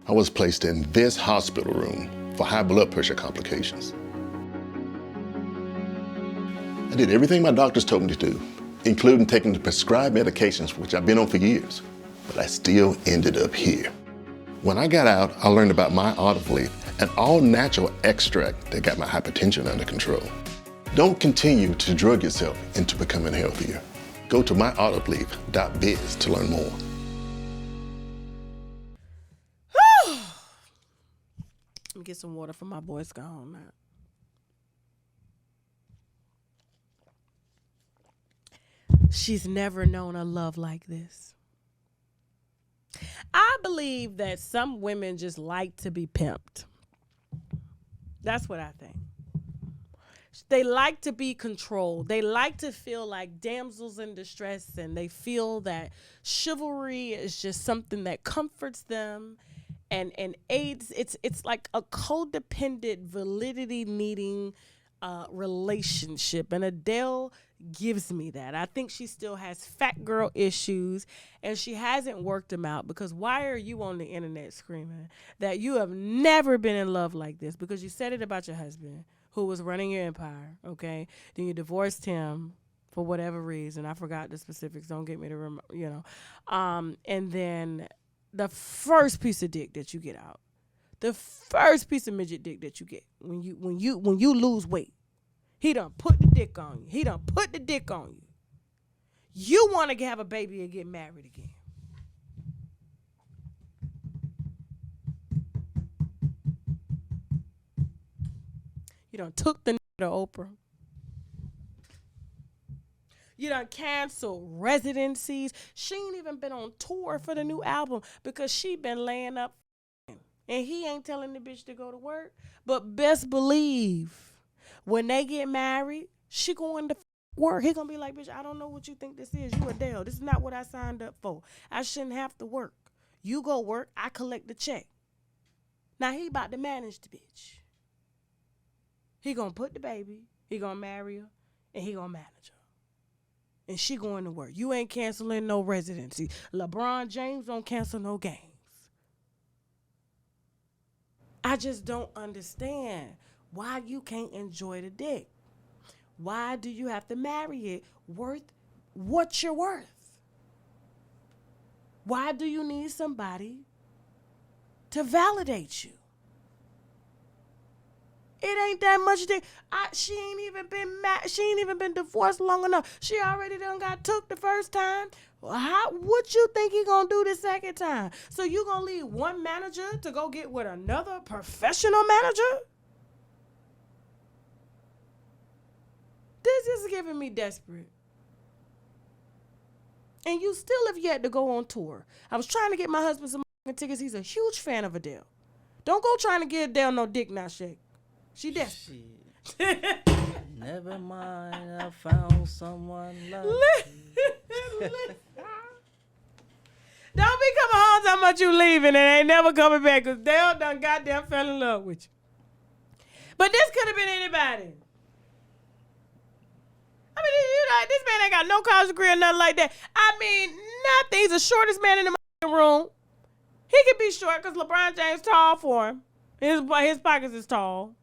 I was placed in this hospital room for high blood pressure complications. I did everything my doctors told me to do, including taking the prescribed medications, which I've been on for years, but I still ended up here. When I got out, I learned about my olive leaf, an all-natural extract that got my hypertension under control. Don't continue to drug yourself into becoming healthier. Go to myoliveleaf.biz to learn more. Let me get some water for my boys gone now. She's never known a love like this. I believe that some women just like to be pimped. That's what I think. They like to be controlled. They like to feel like damsels in distress, and they feel that chivalry is just something that comforts them and aids. It's like a codependent, validity needing relationship. And Adele gives me that. I think she still has fat girl issues, and she hasn't worked them out, because why are you on the internet screaming that you have never been in love like this? Because you said it about your husband who was running your empire, okay? Then you divorced him for whatever reason. I forgot the specifics. Don't get me to remember, and then the first piece of dick that you get out, the first piece of midget dick that you get when you lose weight, he done put the dick on you. He done put the dick on you. You want to have a baby and get married again. You done took the to Oprah. You done canceled residencies. She ain't even been on tour for the new album because she been laying up, and he ain't telling the bitch to go to work. But best believe, when they get married, she going to work. He gonna be like, bitch, I don't know what you think this is. You Adele. This is not what I signed up for. I shouldn't have to work. You go work, I collect the check. Now he about to manage the bitch. He gonna put the baby, he gonna marry her, and he gonna manage her. And she going to work. You ain't canceling no residency. LeBron James don't cancel no games. I just don't understand why you can't enjoy the dick. Why do you have to marry it worth what you're worth? Why do you need somebody to validate you? It ain't that much dick. She ain't even been she ain't even been divorced long enough. She already done got took the first time. What you think he gonna do the second time? So you gonna leave one manager to go get with another professional manager? This is giving me desperate. And you still have yet to go on tour. I was trying to get my husband some tickets. He's a huge fan of Adele. Don't go trying to give Adele no dick now, Shake. She desperate. Never mind, I found someone like you. Don't be coming home talking about you leaving and ain't never coming back, because Dale done goddamn fell in love with you. But this could have been anybody. I mean, this man ain't got no college degree or nothing like that. I mean, nothing. He's the shortest man in the room. He could be short because LeBron James tall for him. His pockets is tall.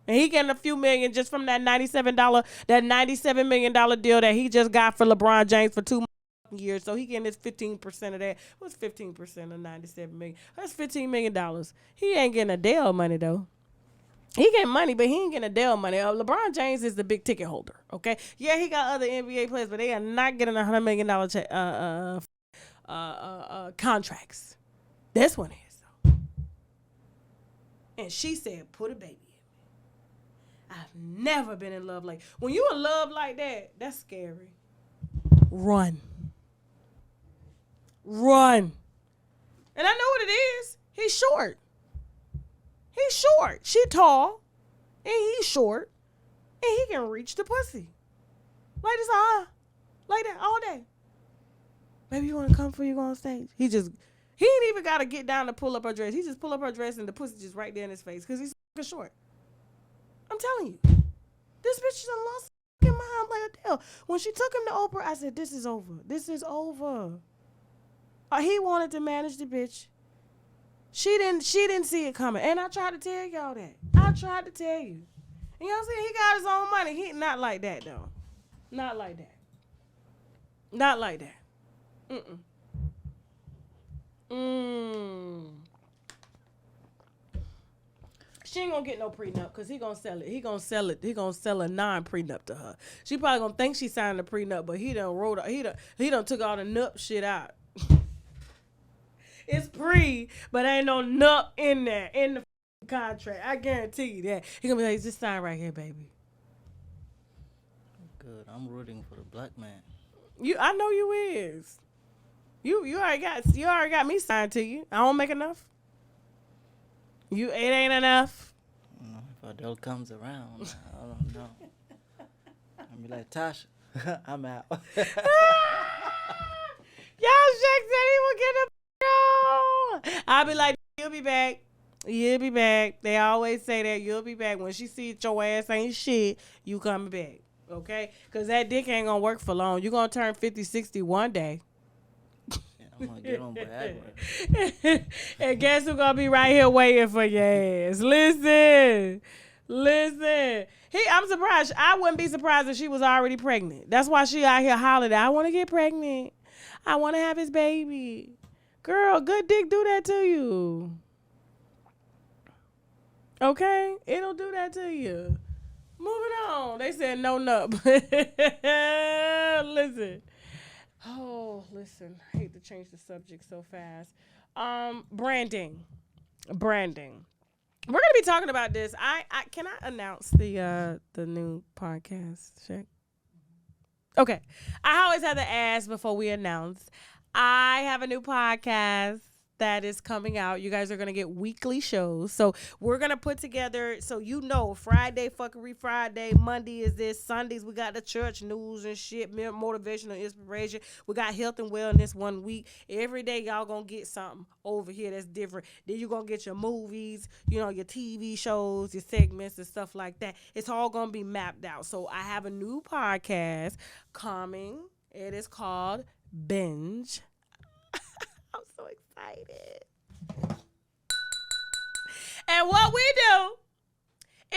And he getting a few million just from that $97 million deal that he just got for LeBron James for 2 years. So he getting his 15% of that. What's 15% of $97 million? That's $15 million. He ain't getting Adele money though. He getting money, but he ain't getting Adele money. LeBron James is the big ticket holder. Okay, yeah, he got other NBA players, but they are not getting $100 million contracts. This one is though. And she said, "Put a baby." I've never been in love like, when you in love like that, that's scary. Run. And I know what it is. He's short. She tall. And he's short. And he can reach the pussy. Like this, like that all day. Baby, you want to come before you go on stage? He ain't even got to get down to pull up her dress. He just pull up her dress and the pussy just right there in his face because he's short. I'm telling you, this bitch is a lost fucking mind like Adele. When she took him to Oprah, I said, this is over. He wanted to manage the bitch. She didn't see it coming. And I tried to tell y'all that. I tried to tell you. You know what I'm saying? He got his own money. He not like that though. Not like that. Not like that. She ain't gonna get no prenup because he gonna sell it. He gonna sell it. He gonna sell a non-prenup to her. She probably gonna think she signed a prenup, but he done took all the nup shit out. It's pre, but ain't no nup in there in the contract. I guarantee you that. He gonna be like, just sign right here, baby. Good. I'm rooting for the black man. I know you is. You already got me signed to you. I don't make enough. It ain't enough. If Adele comes around, I don't know. I'll be like, Tasha, I'm out. Y'all Shaq said he would get the on. I'll be like, you'll be back. You'll be back. They always say that you'll be back. When she sees your ass ain't shit, you coming back. Okay? Because that dick ain't going to work for long. You're going to turn 50, 60 one day. I'm going to get on Viagra. And guess who's going to be right here waiting for your ass? Listen. I'm surprised. I wouldn't be surprised if she was already pregnant. That's why she out here hollering, I want to get pregnant. I want to have his baby. Girl, good dick do that to you. Okay? It'll do that to you. Moving on. They said no nut. Listen. Oh, listen. I hate to change the subject so fast. Branding. We're gonna be talking about this. Can I announce the new podcast, Shaq? Okay. I always have to ask before we announce. I have a new podcast that is coming out. You guys are going to get weekly shows. So we're going to put together, so Friday, fuckery Friday, Monday is this, Sundays we got the church news and shit, motivational inspiration. We got health and wellness one week. Every day y'all going to get something over here that's different. Then you're going to get your movies, your TV shows, your segments and stuff like that. It's all going to be mapped out. So I have a new podcast coming. It is called Binge. I'm so excited. And what we do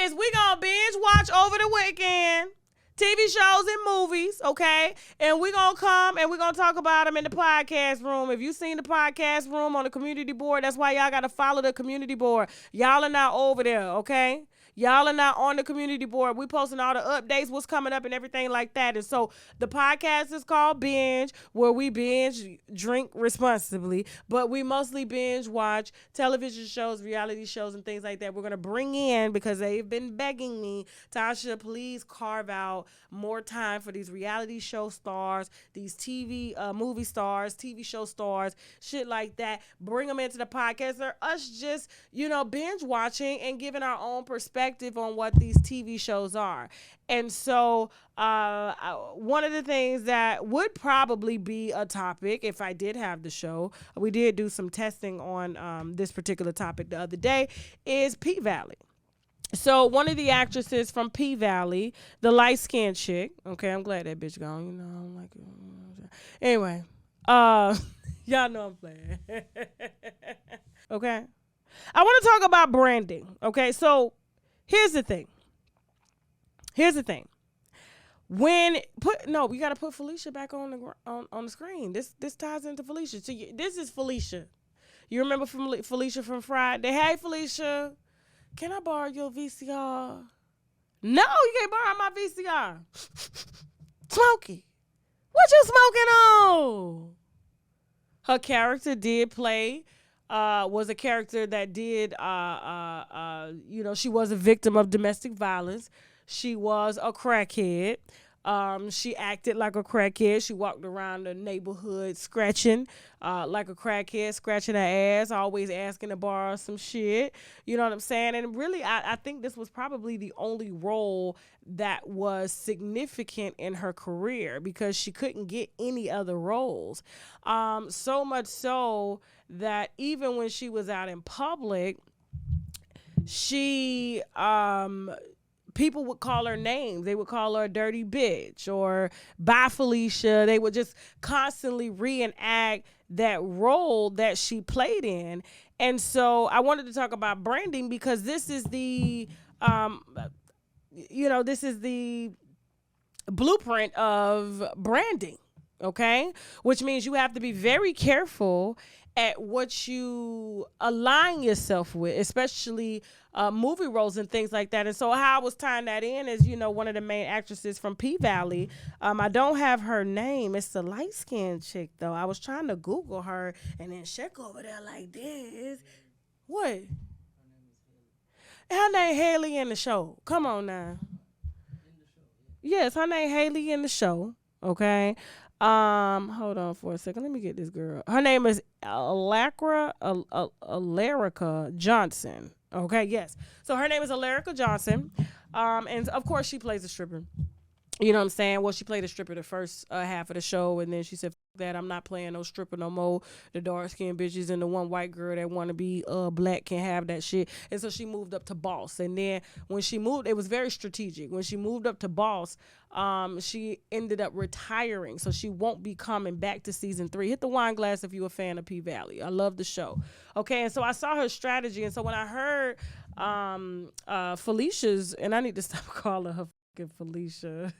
is we gonna binge watch over the weekend TV shows and movies, okay? And we gonna come and we gonna talk about them in the podcast room. If you seen the podcast room on the community board, that's why y'all gotta follow the community board. Y'all are not over there, okay? Y'all are not on the community board. We posting all the updates, what's coming up and everything like that. And so the podcast is called Binge, where we binge, drink responsibly, but we mostly binge watch television shows, reality shows, and things like that. We're going to bring in, because they've been begging me, Tasha, please carve out more time for these reality show stars, these movie stars, TV show stars, shit like that. Bring them into the podcast. Or us just, binge watching and giving our own perspective on what these TV shows are. And so one of the things that would probably be a topic if I did have the show, we did do some testing on this particular topic the other day, is P-Valley. So one of the actresses from P-Valley, the light-skinned chick, okay, I'm glad that bitch gone, I don't like it. Anyway, y'all know I'm playing. Okay? I want to talk about branding, okay? So here's the thing. We got to put Felecia back on the screen. This ties into Felecia. So this is Felecia. You remember Felecia from Friday? Hey, Felecia. Can I borrow your VCR? No, you can't borrow my VCR. Smokey, what you smoking on? Her character did play, was a character that did, she was a victim of domestic violence. She was a crackhead. She acted like a crackhead. She walked around the neighborhood scratching like a crackhead, scratching her ass, always asking to borrow some shit. You know what I'm saying? And really, I think this was probably the only role that was significant in her career because she couldn't get any other roles. So much so that even when she was out in public, she people would call her names. They would call her a dirty bitch or bye Felecia. They would just constantly reenact that role that she played in. And so I wanted to talk about branding because this is the, this is the blueprint of branding, okay? Which means you have to be very careful at what you align yourself with, especially movie roles and things like that. And so how I was tying that in is, one of the main actresses from P-Valley. I don't have her name. It's the light-skinned chick, though. I was trying to Google her and then check over there like this. What? Her name Haley in the show. Come on now. Yes, her name Haley in the show. Okay. Hold on for a second. Let me get this girl. Her name is Alarica Johnson. Okay, yes. So her name is Alarica Johnson. And of course she plays a stripper. You know what I'm saying? Well, she played a stripper the first half of the show, and then she said, that I'm not playing no stripper no more. The dark-skinned bitches and the one white girl that want to be black can have that shit. And so she moved up to boss. And then when she moved, it was very strategic. When she moved up to boss, she ended up retiring. So she won't be coming back to season 3. Hit the wine glass if you're a fan of P-Valley. I love the show. Okay, and so I saw her strategy. And so when I heard Felicia's, and I need to stop calling her Felecia.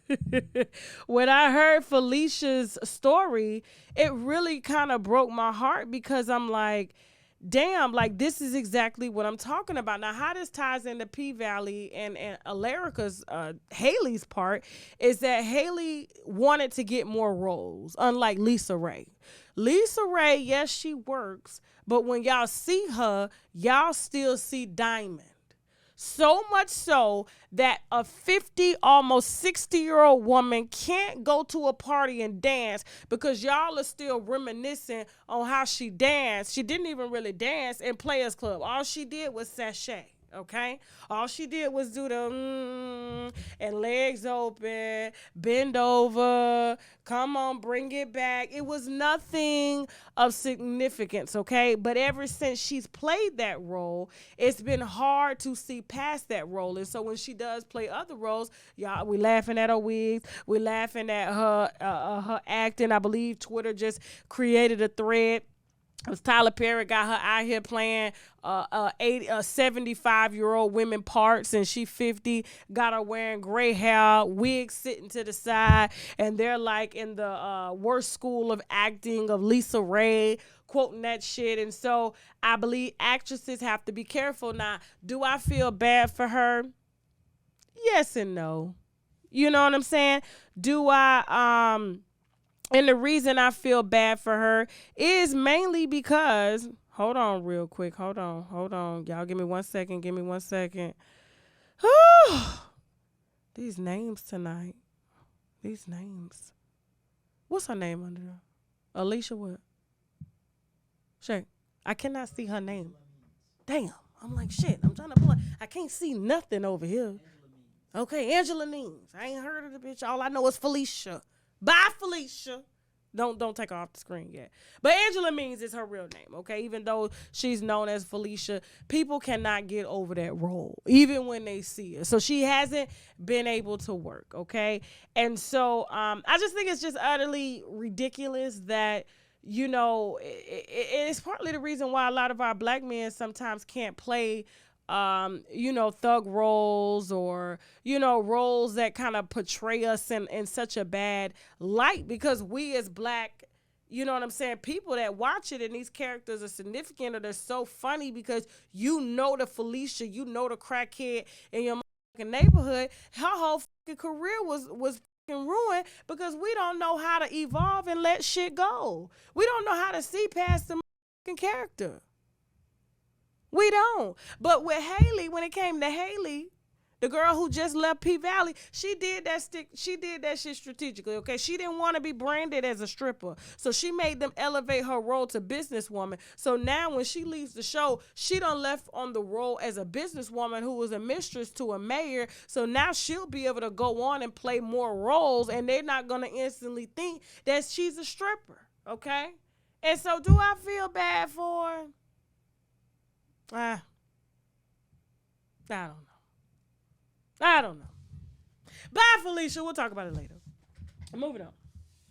When I heard Felicia's story, it really kind of broke my heart because I'm like, damn, like this is exactly what I'm talking about. Now, how this ties into P-Valley and Alarica's, Haley's part is that Haley wanted to get more roles, unlike Lisa Ray. Lisa Ray, yes, she works, but when y'all see her, y'all still see Diamond. So much so that a 50, almost 60-year-old woman can't go to a party and dance because y'all are still reminiscing on how she danced. She didn't even really dance in Players Club. All she did was sashay. Okay, all she did was do the and legs open, bend over, come on, bring it back. It was nothing of significance, okay? But ever since she's played that role, it's been hard to see past that role. And so when she does play other roles, y'all, we laughing at her wigs, we laughing at her acting. I believe Twitter just created a thread. Tyler Perry got her out here playing 75-year-old women parts, and she 50, got her wearing gray hair, wigs sitting to the side, and they're like in the worst school of acting of Lisa Ray, quoting that shit. And so I believe actresses have to be careful. Now, do I feel bad for her? Yes and no. You know what I'm saying? Do I And the reason I feel bad for her is mainly because, hold on real quick. Hold on. Y'all give me 1 second. These names tonight. These names. What's her name under there? Alicia what? Shay. I cannot see her name. Damn. I'm like, shit. I'm trying to pull it. I can't see nothing over here. Okay, Angela Means. I ain't heard of the bitch. All I know is Felecia. Bye, Felecia. Don't take her off the screen yet. But Angela Means is her real name, okay? Even though she's known as Felecia, people cannot get over that role, even when they see her. So she hasn't been able to work, okay? And so I just think it's just utterly ridiculous that, it's partly the reason why a lot of our black men sometimes can't play thug roles or, roles that kind of portray us in such a bad light, because we as black, people that watch it and these characters are significant or they're so funny because the Felecia, the crackhead in your neighborhood, her whole career was ruined because we don't know how to evolve and let shit go. We don't know how to see past the character. We don't. But with Haley, when it came to Haley, the girl who just left P-Valley, she did that shit strategically, okay? She didn't want to be branded as a stripper. So she made them elevate her role to businesswoman. So now when she leaves the show, she done left on the role as a businesswoman who was a mistress to a mayor. So now she'll be able to go on and play more roles, and they're not going to instantly think that she's a stripper, okay? And so do I feel bad for her? I don't know. I don't know. Bye, Felecia. We'll talk about it later. Moving on.